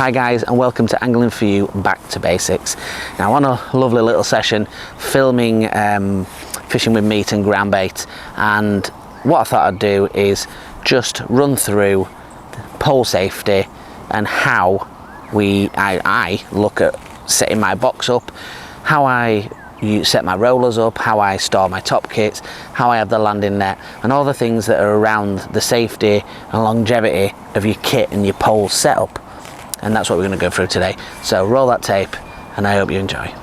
Hi guys, and welcome to Angling For You Back to Basics. Now on a lovely little session filming fishing with meat and ground bait, and what I thought I'd do is just run through pole safety and how I look at setting my box up, how I set my rollers up, how I store my top kits, how I have the landing net, and all the things that are around the safety and longevity of your kit and your pole setup. And that's what we're going to go through today. So roll that tape and I hope you enjoy.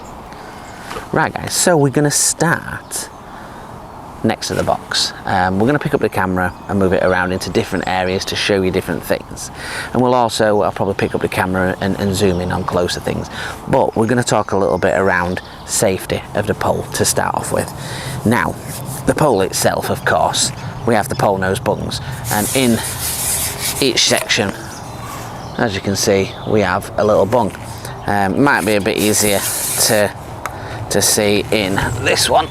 Right guys, so we're going to start next to the box. We're going to pick up the camera and move it around into different areas to show you different things. And I'll probably pick up the camera and zoom in on closer things. But we're going to talk a little bit around safety of the pole to start off with. Now, the pole itself, of course, we have the pole nose bungs. And in each section, as you can see, we have a little bung. Might be a bit easier to see in this one.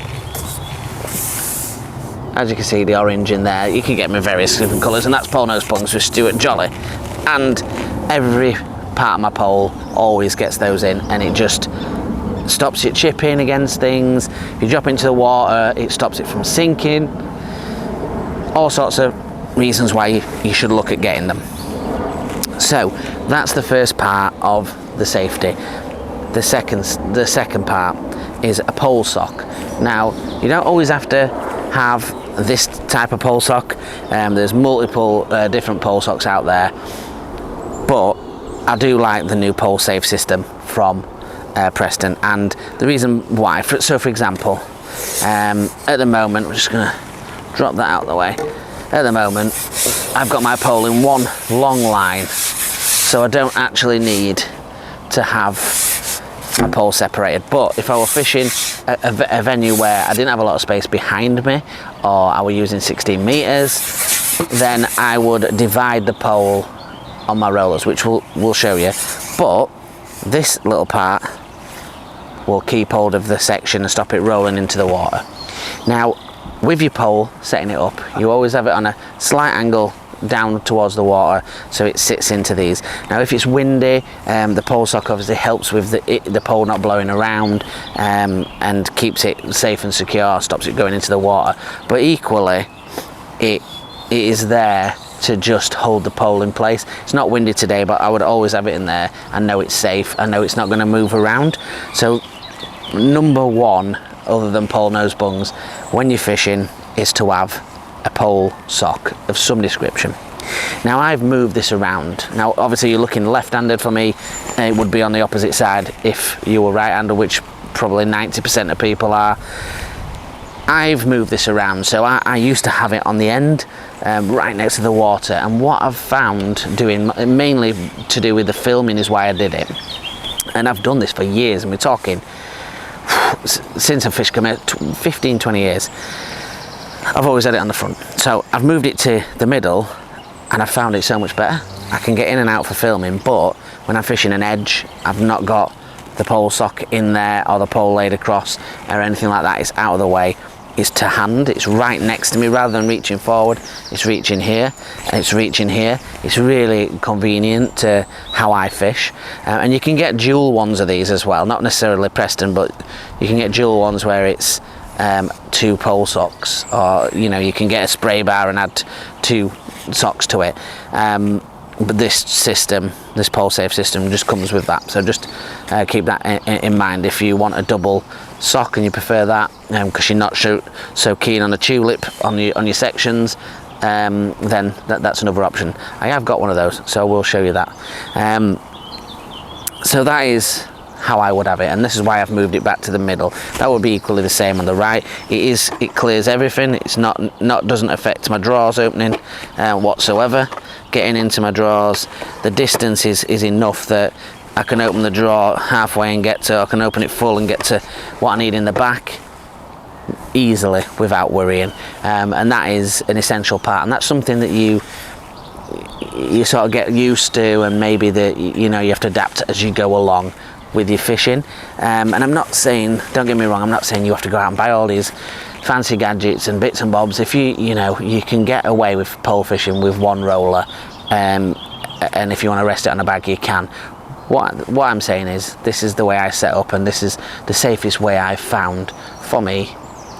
As you can see, the orange in there, you can get them in various different colours, and that's pole nose bungs with Stuart Jolly. And every part of my pole always gets those in, and it just stops it chipping against things. If you drop into the water, it stops it from sinking. All sorts of reasons why you should look at getting them. So that's the first part of the safety. The second part is a pole sock. Now, you don't always have to have this type of pole sock. There's multiple different pole socks out there, but I do like the new pole safe system from Preston. And the reason why, so for example, at the moment, we're just gonna drop that out of the way. At the moment, I've got my pole in one long line, so I don't actually need to have my pole separated. But if I were fishing a venue where I didn't have a lot of space behind me, or I were using 16 meters, then I would divide the pole on my rollers, which we'll show you. But this little part will keep hold of the section and stop it rolling into the water. Now, with your pole, setting it up, you always have it on a slight angle down towards the water, so it sits into these. Now if it's windy, the pole sock obviously helps with the pole not blowing around, and keeps it safe and secure, stops it going into the water. But equally, it is there to just hold the pole in place. It's not windy today, but I would always have it in there. I know it's safe, I know it's not going to move around. So number one, other than pole nose bungs, when you're fishing, is to have a pole sock of some description. Now I've moved this around. Now obviously you're looking left-handed for me, and it would be on the opposite side if you were right-handed, which probably 90% of people are. I've moved this around, so I used to have it on the end, right next to the water, and what I've found doing, mainly to do with the filming, is why I did it. And I've done this for years, and we're talking since I've fished 15-20 years. I've always had it on the front, so I've moved it to the middle, and I've found it so much better. I can get in and out for filming, but when I'm fishing an edge, I've not got the pole sock in there or the pole laid across or anything like that. It's out of the way. It's to hand, it's right next to me. Rather than reaching forward, it's reaching here and it's reaching here. It's really convenient to how I fish. And you can get dual ones of these as well, not necessarily Preston, but you can get dual ones where it's two pole socks, or you can get a spray bar and add two socks to it. But this system, this pole safe system, just comes with that. So just keep that in mind if you want a double sock and you prefer that, because you're not so keen on a tulip on your sections, then that's another option. I have got one of those, so we'll show you that. So that is how I would have it, and this is why I've moved it back to the middle. That would be equally the same on the right. It clears everything. It's doesn't affect my drawers opening whatsoever. Getting into my drawers, the distance is enough that I can open the drawer halfway and I can open it full and get to what I need in the back easily without worrying. And that is an essential part, and that's something that you sort of get used to, and maybe you have to adapt as you go along with your fishing. And I'm not saying, don't get me wrong, I'm not saying you have to go out and buy all these fancy gadgets and bits and bobs. If you can get away with pole fishing with one roller, and if you want to rest it on a bag, you can. what I'm saying is, this is the way I set up, and this is the safest way I've found for me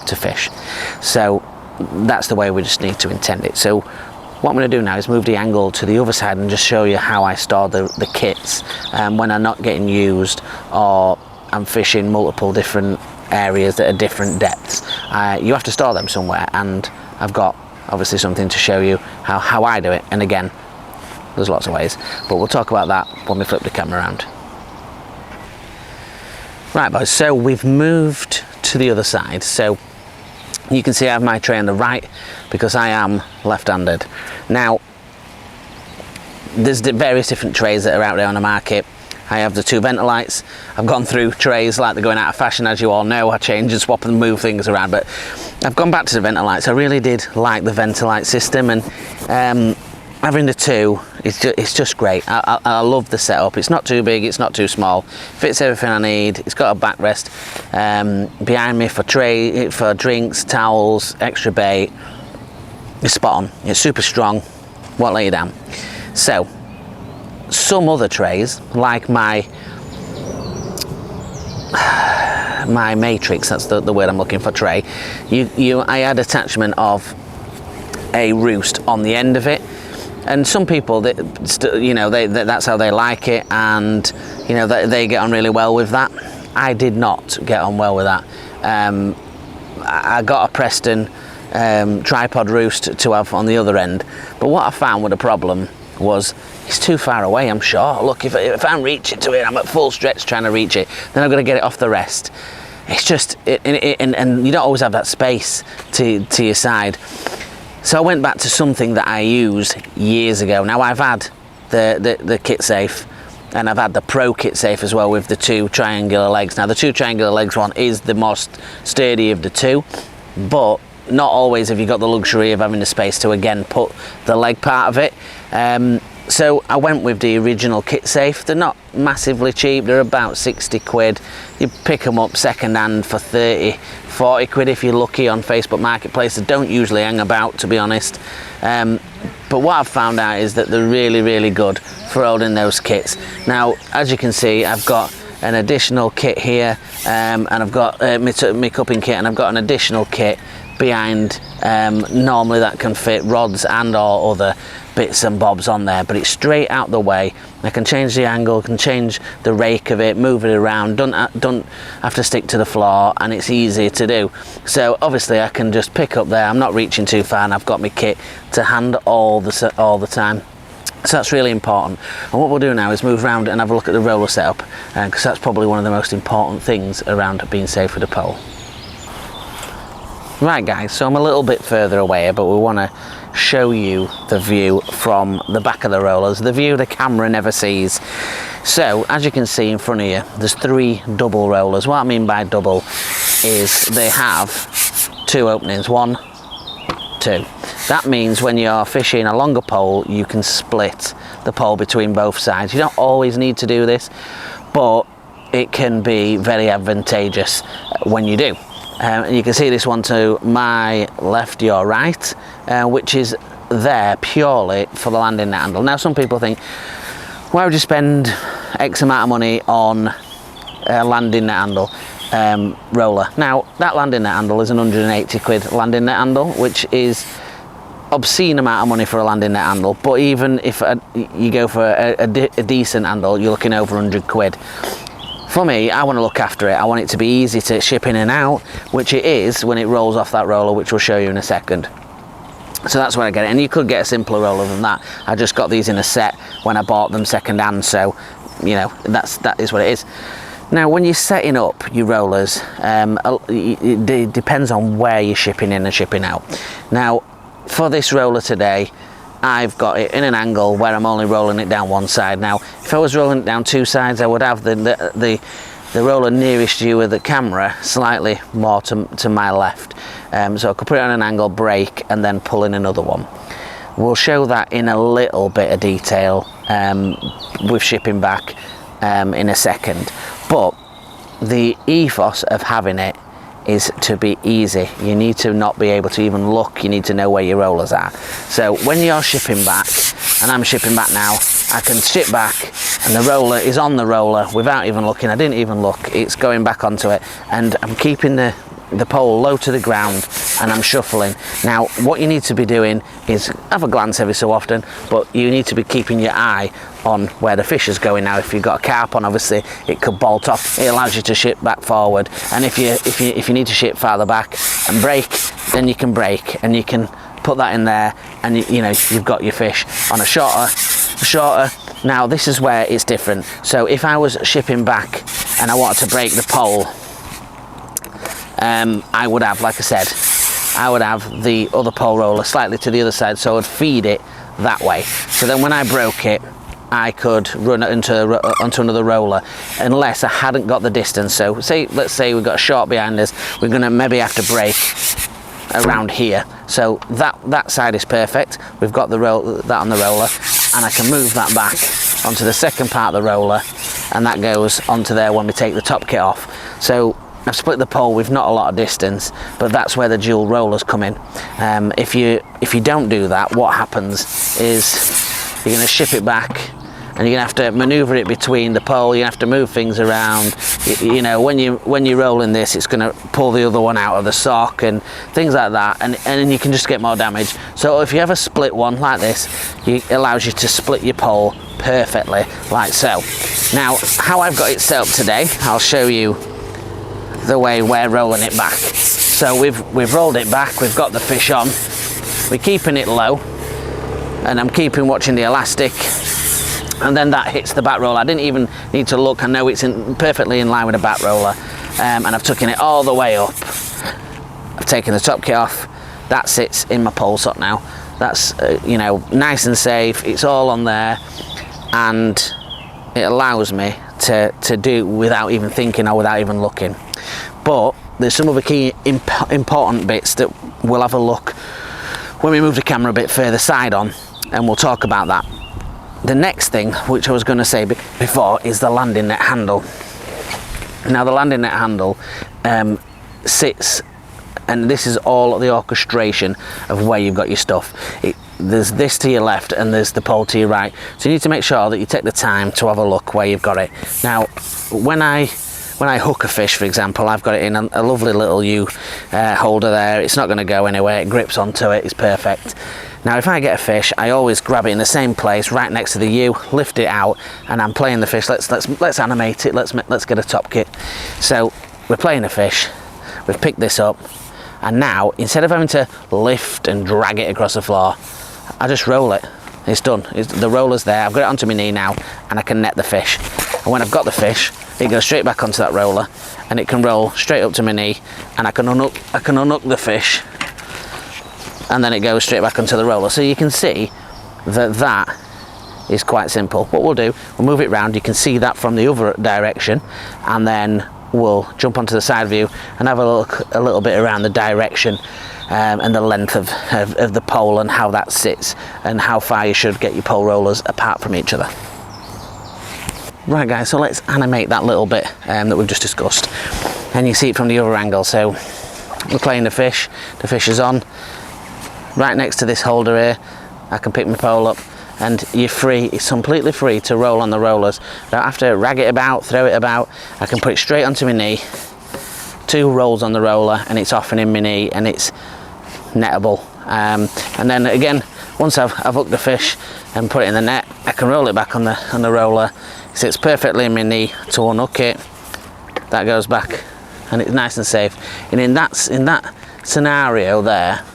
to fish. So that's the way we just need to intend it. So what I'm going to do now is move the angle to the other side and just show you how I store the kits when I'm not getting used, or I'm fishing multiple different areas that are different depths. You have to store them somewhere, and I've got obviously something to show you how I do it. And again, there's lots of ways, but we'll talk about that when we flip the camera around. Right boys, so we've moved to the other side. So you can see I have my tray on the right because I am left-handed. Now, there's various different trays that are out there on the market. I have the 2 Ventalites. I've gone through trays like they're going out of fashion, as you all know. I change and swap and move things around, but I've gone back to the Ventalites. I really did like the Ventalite system, and having the 2, it's just great. I love the setup. It's not too big, it's not too small. Fits everything I need. It's got a backrest behind me for drinks, towels, extra bait. It's spot on. It's super strong. Won't let you down. So, some other trays, like my Matrix, that's the word I'm looking for, tray, I had attachment of a roost on the end of it, and some people that's how they like it, and they get on really well with that. I did not get on well with that. I got a Preston tripod roost to have on the other end, but what I found with the problem was it's too far away. I'm sure. Look, if I'm reaching to it, I'm at full stretch trying to reach it, then I've got to get it off the rest. It's just and you don't always have that space to your side. So I went back to something that I used years ago. Now I've had the kit safe, and I've had the Pro kit safe as well with the 2 triangular legs. Now the 2 triangular legs one is the most sturdy of the 2, but not always have you got the luxury of having the space to again put the leg part of it. So I went with the original kit safe. They're not massively cheap, they're about 60 quid. You pick them up second hand for 30, 40 quid if you're lucky on Facebook Marketplace. They don't usually hang about, to be honest. But what I've found out is that they're really, really good for holding those kits. Now, as you can see, I've got an additional kit here, and I've got my cupping kit, and I've got an additional kit behind. Normally that can fit rods and or other bits and bobs on there, but it's straight out the way. I can change the angle, can change the rake of it, move it around, don't have to stick to the floor, and it's easy to do. So obviously I can just pick up there, I'm not reaching too far, and I've got my kit to hand all the time. So that's really important. And what we'll do now is move around and have a look at the roller setup, because that's probably one of the most important things around being safe with a pole. Right guys, so I'm a little bit further away, but we want to show you the view from the back of the rollers, the view the camera never sees. So as you can see in front of you, there's 3 double rollers. What I mean by double is they have 2 openings, 1, 2. That means when you're fishing a longer pole, you can split the pole between both sides. You don't always need to do this, but it can be very advantageous when you do. And you can see this one to my left, your right, which is there purely for the landing net handle. Now some people think, why would you spend X amount of money on a landing net handle roller? Now that landing net handle is an 180 quid landing net handle, which is obscene amount of money for a landing net handle, but even if you go for a decent handle, you're looking over 100 quid. For me, I want to look after it. I want it to be easy to ship in and out, which it is when it rolls off that roller, which we'll show you in a second. So that's where I get it, and you could get a simpler roller than that. I just got these in a set when I bought them second hand, so that is what it is. Now when you're setting up your rollers, it depends on where you're shipping in and shipping out. Now for this roller today, I've got it in an angle where I'm only rolling it down one side. Now if I was rolling it down 2 sides, I would have the roller nearest you with the camera slightly more to my left, so I could put it on an angle, brake, and then pull in another one. We'll show that in a little bit of detail with shipping back in a second, but the ethos of having it is to be easy. You need to not be able to even look. You need to know where your rollers are. So when you're shipping back, and I'm shipping back now, I can ship back and the roller is on the roller without even looking. I didn't even look. It's going back onto it, and I'm keeping the pole low to the ground and I'm shuffling. Now what you need to be doing is have a glance every so often, but you need to be keeping your eye on where the fish is going. Now if you've got a carp on, obviously it could bolt off. It allows you to ship back forward, and if you need to ship farther back and break, then you can break and you can put that in there, and you know you've got your fish. On a shorter, now this is where it's different. So if I was shipping back and I wanted to break the pole, I would have, like I said, I would have the other pole roller slightly to the other side, so I'd feed it that way. So then when I broke it, I could run it onto another roller, unless I hadn't got the distance. So let's say we've got a short behind us, we're going to maybe have to break around here. So that side is perfect. We've got that on the roller, and I can move that back onto the second part of the roller, and that goes onto there when we take the top kit off. So I've split the pole with not a lot of distance, but that's where the dual rollers come in. If you don't do that, what happens is you're going to ship it back, and you're going to have to maneuver it between the pole. You have to move things around. You know, when you're rolling this, it's going to pull the other one out of the sock and things like that, and then you can just get more damage. So if you have a split one like this, it allows you to split your pole perfectly, like so. Now, how I've got it set up today, I'll show you the way we're rolling it back. So we've rolled it back, we've got the fish on, we're keeping it low, and I'm watching the elastic, and then that hits the back roller. I didn't even need to look. I know it's perfectly in line with a back roller, and I've taken it all the way up. I've taken the top kit off. That sits in my pole sock now. That's you know, nice and safe. It's all on there, and it allows me to do without even thinking or without even looking. But there's some other key important bits that we'll have a look when we move the camera a bit further side on, and we'll talk about that. The next thing, which I was going to say before, is the landing net handle. Now the landing net handle sits, and this is all the orchestration of where you've got your stuff. There's this to your left and there's the pole to your right, so you need to make sure that you take the time to have a look where you've got it. Now when I hook a fish, for example, I've got it in a lovely little U holder there. It's not going to go anywhere. It grips onto it. It's perfect. Now if I get a fish, I always grab it in the same place right next to the U, lift it out, and I'm playing the fish. Let's animate it. Let's get a top kit. So we're playing a fish, we've picked this up, and now instead of having to lift and drag it across the floor, I just roll it. It's done. The roller's there. I've got it onto my knee now, and I can net the fish. And when I've got the fish, it goes straight back onto that roller, and it can roll straight up to my knee, and I can unhook the fish, and then it goes straight back onto the roller. So you can see that is quite simple. What we'll do, we'll move it round. You can see that from the other direction, and then we'll jump onto the side view and have a look a little bit around the direction and the length of the pole, and how that sits, and how far you should get your pole rollers apart from each other. Right guys, so let's animate that little bit that we've just discussed, and you see it from the other angle. So we're playing the fish is on. Right next to this holder here, I can pick my pole up, and you're free. It's completely free to roll on the rollers. I don't have to rag it about, throw it about. I can put it straight onto my knee, 2 rolls on the roller, and it's off and in my knee, and it's nettable. And then again, once I've hooked the fish and put it in the net, I can roll it back on the roller. It sits perfectly in my knee to unhook it. That goes back, and it's nice and safe. And in that scenario there,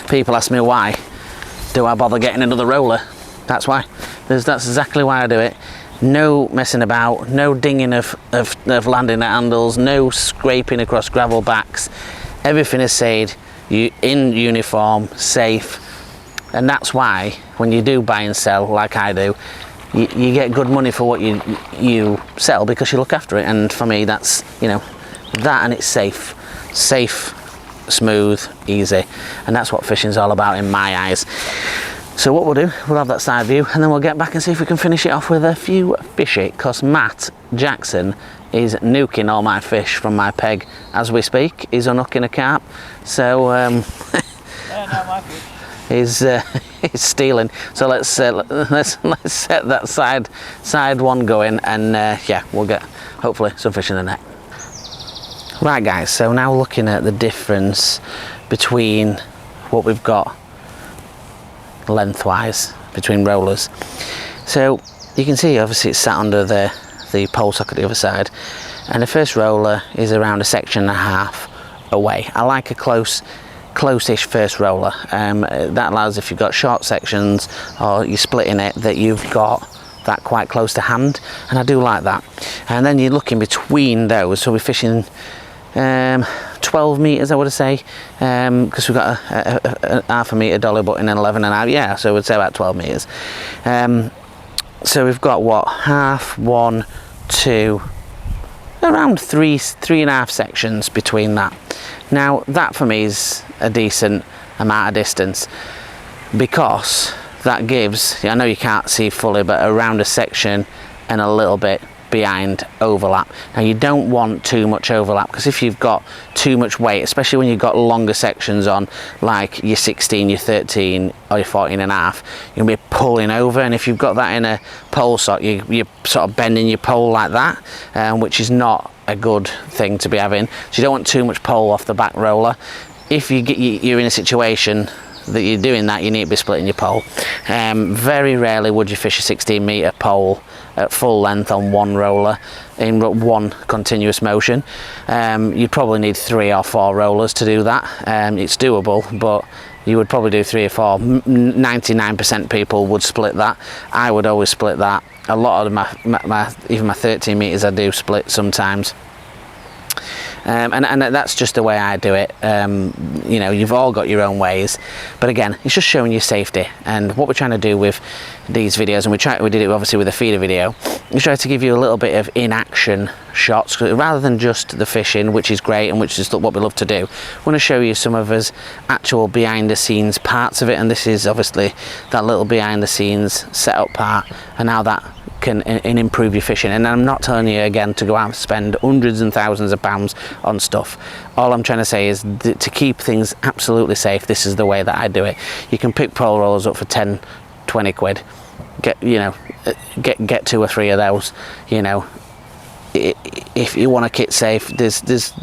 people ask me, why do I bother getting another roller? That's why. That's exactly why I do it. No messing about, no dinging of landing net handles, no scraping across gravel backs. Everything is said, in uniform, safe. And that's why when you do buy and sell like I do, you get good money for what you sell, because you look after it. And for me, that's, you know, that, and it's safe, smooth, easy, and that's what fishing's all about in my eyes. So what we'll do, we'll have that side view, and then we'll get back and see if we can finish it off with a few fish it, because Matt Jackson is nuking all my fish from my peg as we speak. He's unhooking a carp, so Yeah, no, my fish. he's stealing. So let's set that side one going, and yeah, we'll get hopefully some fish in the net. Right guys, so now looking at the difference between what we've got lengthwise between rollers. So you can see obviously it's sat under the pole socket the other side, and the first roller is around a section and a half away. I like a close-ish first roller. That allows, if you've got short sections or you're splitting it, that you've got that quite close to hand, and I do like that. And then you're looking between those, so we're fishing 12 meters, I would say, because we've got a half a meter dolly butt in an 11 and a half, yeah, so we'd say about 12 meters. So we've got what, half, 1, 2, around three and a half sections between that. Now that for me is a decent amount of distance, because that gives, I know you can't see fully, but around a section and a little bit behind overlap. Now you don't want too much overlap, because if you've got too much weight, especially when you've got longer sections on, like your 16, your 13 or your 14 and a half, you'll be pulling over, and if you've got that in a pole sock, you're sort of bending your pole like that, which is not a good thing to be having. So you don't want too much pole off the back roller. If you're in a situation that you're doing that, you need to be splitting your pole. Very rarely would you fish a 16 meter pole at full length on one roller in one continuous motion. You'd probably need 3 or 4 rollers to do that. It's doable, but you would probably do 3 or 4. 99% people would split that. I would always split that. A lot of my even my 13 meters I do split sometimes. And that's just the way I do it. You know, you've all got your own ways, but again, it's just showing you safety. And what we're trying to do with these videos, and we did it obviously with a feeder video, we try to give you a little bit of in-action shots rather than just the fishing, which is great and which is what we love to do. I want to show you some of us actual behind the scenes parts of it, and this is obviously that little behind the scenes setup part, and how that can improve your fishing. And I'm not telling you again to go out and spend hundreds and thousands of pounds on stuff. All I'm trying to say is to keep things absolutely safe, this is the way that I do it. You can pick pole rollers up for 10, 20 quid, get 2 or 3 of those. You know, if you want to kit safe, there's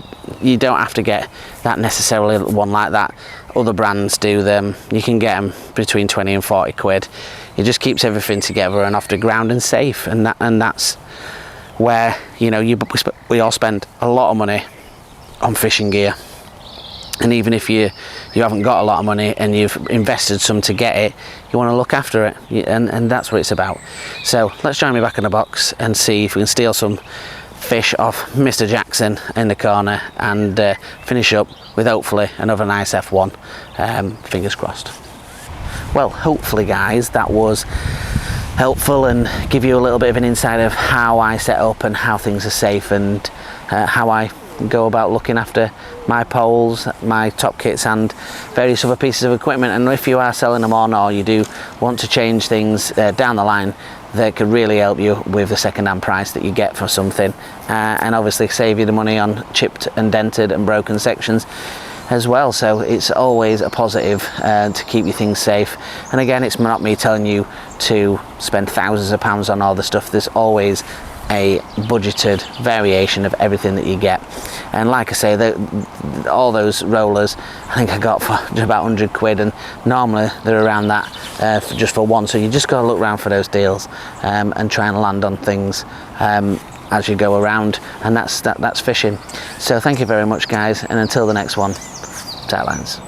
you don't have to get that necessarily one like that. Other brands do them. You can get them between 20 and 40 quid. It just keeps everything together and off the ground and safe, and that's where, you know, we all spend a lot of money on fishing gear. And even if you haven't got a lot of money and you've invested some to get it, you want to look after it, and that's what it's about. So let's join me back in the box and see if we can steal some fish off Mr. Jackson in the corner, and finish up with hopefully another nice F1. Fingers crossed. Well, hopefully guys, that was helpful and give you a little bit of an insight of how I set up and how things are safe, and how I go about looking after my poles, my top kits and various other pieces of equipment. And if you are selling them on, or you do want to change things down the line, that could really help you with the second-hand price that you get for something, and obviously save you the money on chipped and dented and broken sections as well. So it's always a positive to keep your things safe. And again, it's not me telling you to spend thousands of pounds on all the stuff. There's always a budgeted variation of everything that you get. And like I say, all those rollers I think I got for about 100 quid, and normally they're around that just for one. So you just got to look around for those deals, and try and land on things as you go around, and that's fishing. So thank you very much guys, and until the next one, tight lines.